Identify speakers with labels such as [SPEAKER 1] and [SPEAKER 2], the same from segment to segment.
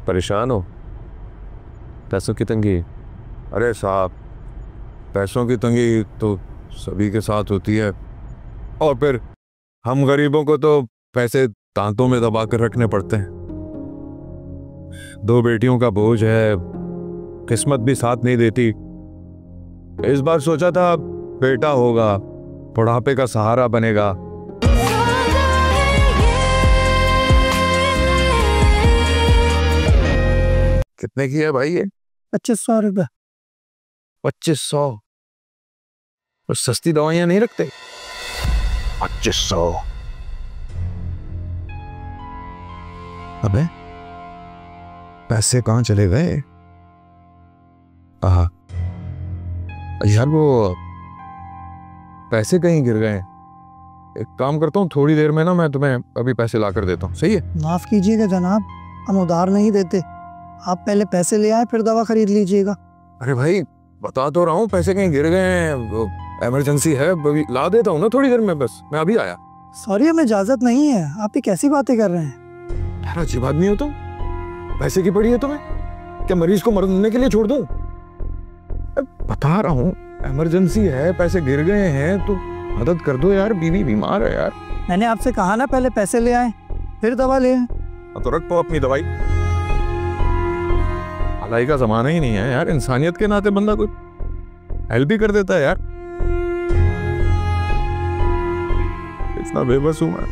[SPEAKER 1] परेशान हो? पैसों की तंगी?
[SPEAKER 2] अरे साहब, पैसों की तंगी तो सभी के साथ होती है, और फिर हम गरीबों को तो पैसे दांतों में दबा कर रखने पड़ते हैं। 2 बेटियों का बोझ है, किस्मत भी साथ नहीं देती। इस बार सोचा था बेटा होगा, बुढ़ापे का सहारा बनेगा। कितने की है भाई ये?
[SPEAKER 3] 2500 रुपये।
[SPEAKER 2] 2500? और सस्ती दवाइयां नहीं रखते? 2500? अबे पैसे कहाँ चले गए? आहा यार, वो पैसे कहीं गिर गए। एक काम करता हूँ, थोड़ी देर में ना मैं तुम्हें अभी पैसे ला कर देता हूँ, सही है?
[SPEAKER 3] माफ कीजिएगा जनाब, हम उधार नहीं देते। आप पहले पैसे ले आए फिर दवा खरीद लीजिएगा।
[SPEAKER 2] अरे भाई, बता तो रहा हूँ, पैसे कहीं गिर गए हैं, इमरजेंसी है, अभी ला देता हूँ ना थोड़ी देर में, बस मैं अभी आया।
[SPEAKER 3] सॉरी, हमें इजाजत नहीं है। आप ये कैसी बातें कर रहे हैं?
[SPEAKER 2] यार अच्छी बात नहीं हो तुम, पैसे की पड़ी है तुम्हें? क्या मरीज को मरने के लिए छोड़ दूं? बता रहा हूँ, इमरजेंसी है, पैसे गिर गए हैं तो मदद कर दो यार, बीवी बीमार है यार।
[SPEAKER 3] मैंने आपसे कहा ना पहले पैसे ले आए फिर दवा ले आए।
[SPEAKER 2] तो रख पाओ अपनी दवाई। भलाई का जमाना ही नहीं है यार, इंसानियत के नाते बंदा कुछ हेल्प भी कर देता है यार। इतना बेबस हूं मैं,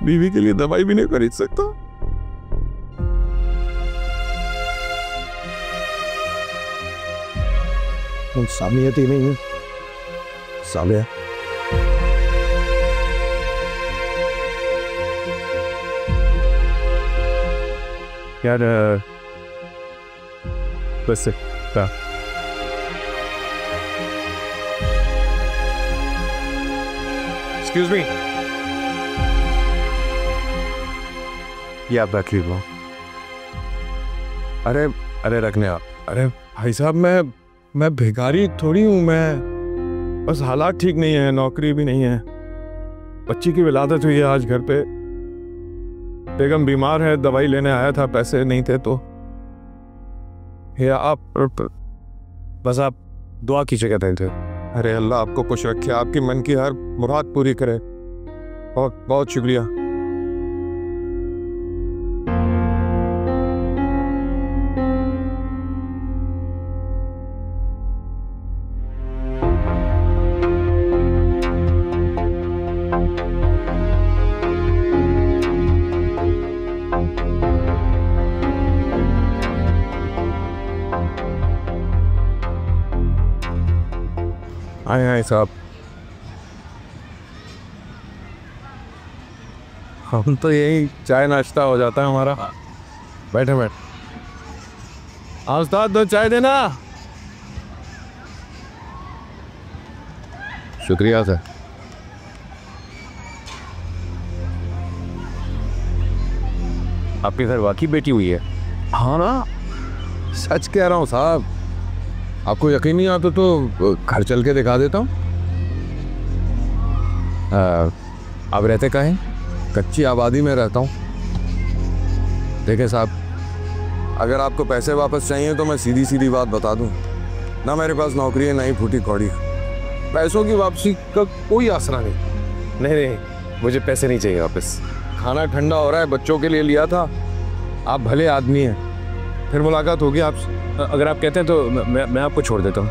[SPEAKER 2] बीवी के लिए दवाई भी नहीं खरीद सकता। इंसानियत ही नहीं है साले।
[SPEAKER 1] यार बस क्या?
[SPEAKER 2] एक्सक्यूज मी,
[SPEAKER 1] ये आप रख लीजिए।
[SPEAKER 2] अरे अरे रखने आप। अरे भाई साहब, मैं भिखारी थोड़ी हूं, मैं बस हालात ठीक नहीं है, नौकरी भी नहीं है, बच्ची की विलादत हुई है आज घर पे, बेगम बीमार है, दवाई लेने आया था, पैसे नहीं थे तो ये आप
[SPEAKER 1] बस आप दुआ कीजिएगा दिल से।
[SPEAKER 2] अरे अल्लाह आपको खुश रखे, आपकी मन की हर मुराद पूरी करे। बहुत बहुत शुक्रिया। आए आए साहब, हम तो यही चाय नाश्ता हो जाता है हमारा। बैठे बैठ। उस्ताद, 2 चाय देना। शुक्रिया सर।
[SPEAKER 1] आपके घर वाकई बेटी हुई है?
[SPEAKER 2] हाँ ना, सच कह रहा हूँ साहब, आपको यकीन नहीं आता तो घर चल के दिखा देता हूँ। आप रहते कहाँ हैं? कच्ची आबादी में रहता हूँ। देखें साहब, अगर आपको पैसे वापस चाहिए तो मैं सीधी सीधी बात बता दूँ, ना मेरे पास नौकरी है, ना ही फूटी कौड़ी। पैसों की वापसी का कोई आसरा नहीं।
[SPEAKER 1] नहीं, मुझे पैसे नहीं चाहिए वापस।
[SPEAKER 2] खाना ठंडा हो रहा है, बच्चों के लिए लिया था, आप भले आदमी हैं, फिर मुलाकात होगी आपसे।
[SPEAKER 1] अगर आप कहते हैं तो मैं आपको छोड़ देता हूँ।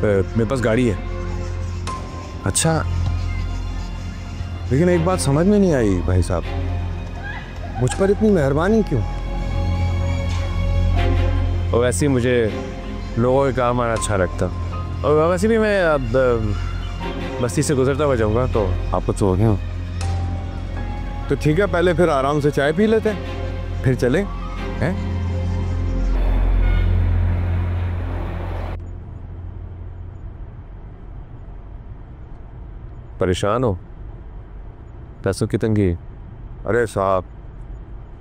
[SPEAKER 1] मेरे पास गाड़ी है।
[SPEAKER 2] अच्छा, लेकिन एक बात समझ में नहीं आई भाई साहब, मुझ पर इतनी मेहरबानी क्यों?
[SPEAKER 1] और वैसे ही मुझे लोगों के काम आना अच्छा लगता, और वैसे भी मैं अब बस्ती से गुजरता हुआ जाऊँगा तो आपको तो हो गया।
[SPEAKER 2] तो ठीक है, पहले फिर आराम से चाय पी लेते हैं, फिर चलें हैं?
[SPEAKER 1] परेशान हो? पैसों की तंगी?
[SPEAKER 2] अरे साहब,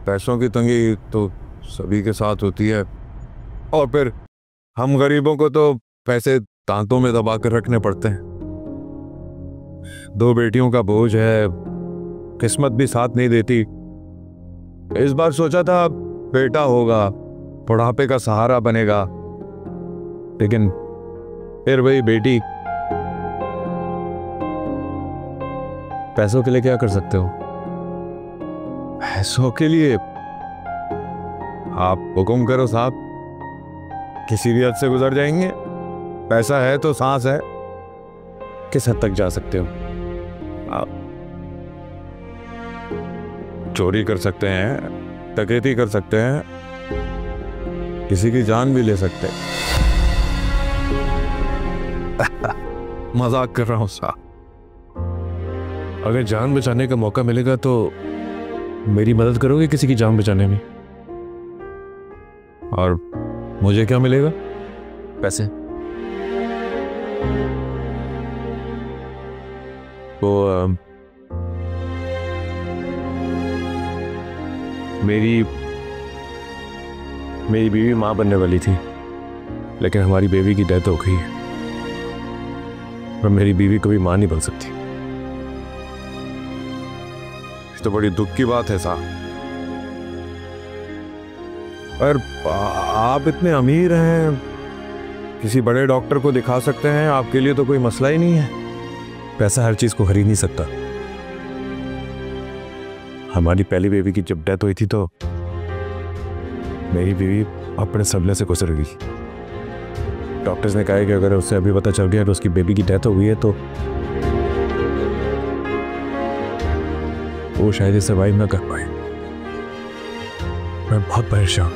[SPEAKER 2] पैसों की तंगी तो सभी के साथ होती है, और फिर हम गरीबों को तो पैसे दांतों में दबा कर रखने पड़ते हैं। 2 बेटियों का बोझ है, किस्मत भी साथ नहीं देती। इस बार सोचा था बेटा होगा, बुढ़ापे का सहारा बनेगा, लेकिन फिर वही बेटी।
[SPEAKER 1] पैसों के लिए क्या कर सकते हो?
[SPEAKER 2] पैसों के लिए आप हुक्म करो साहब, किसी भी हद से गुजर जाएंगे। पैसा है तो सांस है।
[SPEAKER 1] किस हद तक जा सकते हो?
[SPEAKER 2] आप चोरी कर सकते हैं, डकैती कर सकते हैं, किसी की जान भी ले सकते हैं। मजाक कर रहा हूं साहब।
[SPEAKER 1] अगर जान बचाने का मौका मिलेगा तो मेरी मदद करोगे किसी की जान बचाने में?
[SPEAKER 2] और मुझे क्या मिलेगा?
[SPEAKER 1] पैसे। वो मेरी बीवी माँ बनने वाली थी, लेकिन हमारी बेबी की डेथ हो गई है और मेरी बीवी कभी माँ नहीं बन सकती।
[SPEAKER 2] तो बड़ी दुख की बात है साहब। पर आप इतने अमीर हैं, किसी बड़े डॉक्टर को दिखा सकते हैं, आपके लिए तो कोई मसला ही नहीं है।
[SPEAKER 1] पैसा हर चीज को खरीद नहीं सकता। हमारी पहली बेबी की जब डेथ हुई थी तो मेरी बीवी अपने सपने से गुजर गई। डॉक्टर्स ने कहा कि अगर उससे अभी पता चल गया कि उसकी बेबी की डेथ हो गई है तो वो शायद सर्वाइव ना कर पाए। मैं बहुत परेशान,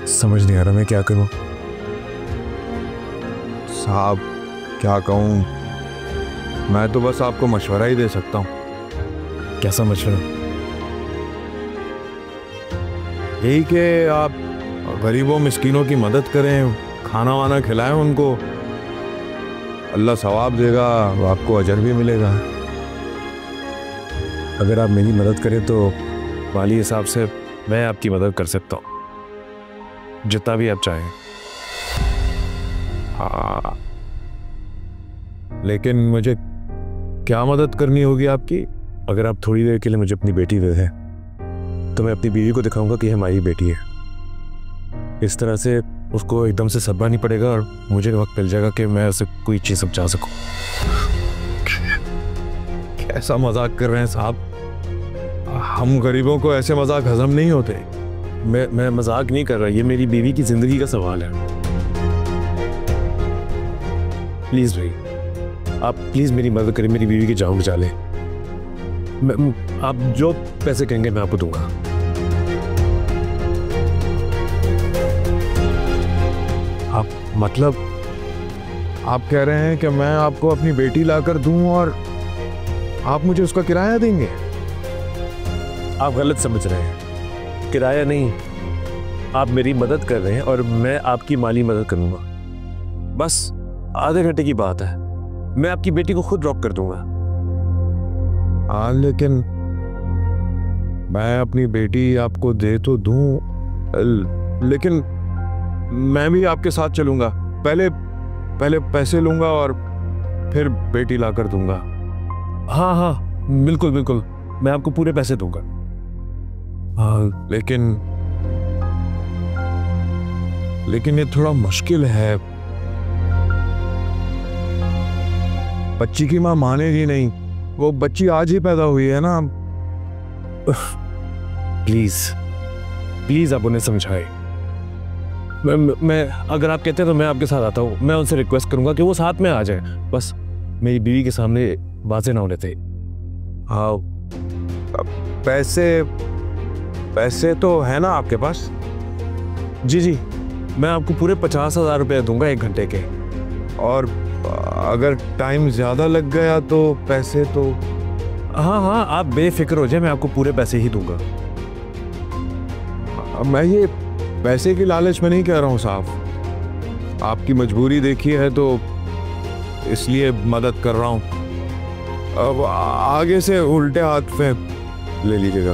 [SPEAKER 1] समझ नहीं आ रहा मैं क्या करूं।
[SPEAKER 2] साहब क्या कहूं, मैं तो बस आपको मशवरा ही दे सकता हूं।
[SPEAKER 1] कैसा मशवरा?
[SPEAKER 2] यही कि आप गरीबों मिस्कीनों की मदद करें, खाना वाना खिलाएं उनको, अल्लाह सवाब देगा, आपको अजर भी मिलेगा।
[SPEAKER 1] अगर आप मेरी मदद करें तो माली हिसाब से मैं आपकी मदद कर सकता हूँ, जितना भी आप चाहें।
[SPEAKER 2] हाँ, लेकिन मुझे क्या मदद करनी होगी आपकी?
[SPEAKER 1] अगर आप थोड़ी देर के लिए मुझे अपनी बेटी दे दें तो मैं अपनी बीवी को दिखाऊंगा कि हमारी बेटी है। इस तरह से उसको एकदम से सदमा नहीं पड़ेगा और मुझे वक्त मिल जाएगा कि मैं उसे कोई चीज़ समझा सकूं।
[SPEAKER 2] कैसा मजाक कर रहे हैं साहब, हम गरीबों को ऐसे मजाक हजम नहीं होते।
[SPEAKER 1] मैं मजाक नहीं कर रहा, ये मेरी बीवी की जिंदगी का सवाल है। प्लीज भाई, आप प्लीज मेरी मदद करें, मेरी बीवी की जान बचा लें। आप जो पैसे कहेंगे मैं आपको दूंगा।
[SPEAKER 2] आप मतलब आप कह रहे हैं कि मैं आपको अपनी बेटी लाकर दूं और आप मुझे उसका किराया देंगे?
[SPEAKER 1] आप गलत समझ रहे हैं, किराया नहीं, आप मेरी मदद कर रहे हैं और मैं आपकी माली मदद करूंगा। बस आधे घंटे की बात है, मैं आपकी बेटी को खुद ड्रॉप कर दूंगा।
[SPEAKER 2] हाँ, लेकिन मैं अपनी बेटी आपको दे तो दूं, लेकिन मैं भी आपके साथ चलूंगा। पहले पैसे लूंगा और फिर बेटी लाकर दूंगा।
[SPEAKER 1] हाँ हाँ बिल्कुल बिल्कुल, मैं आपको पूरे पैसे दूंगा।
[SPEAKER 2] हाँ, लेकिन ये थोड़ा मुश्किल है। बच्ची की माँ मानेगी नहीं, वो बच्ची आज ही पैदा हुई है ना।
[SPEAKER 1] प्लीज आप उन्हें समझाएं। मैं अगर आप कहते हैं तो मैं आपके साथ आता हूँ। मैं उनसे रिक्वेस्ट करूंगा कि वो साथ में आ जाए, बस मेरी बीवी के सामने बातें ना होने थे।
[SPEAKER 2] हाँ, पैसे तो है ना आपके पास?
[SPEAKER 1] जी, मैं आपको पूरे 50,000 रुपये दूंगा 1 घंटे के।
[SPEAKER 2] और अगर टाइम ज़्यादा लग गया तो पैसे तो?
[SPEAKER 1] हाँ, आप बेफिक्र हो जाए, मैं आपको पूरे पैसे ही दूंगा।
[SPEAKER 2] मैं ये पैसे की लालच में नहीं कह रहा हूँ साहब, आपकी मजबूरी देखी है तो इसलिए मदद कर रहा हूँ। अब आगे से उल्टे हाथ में ले लीजिएगा।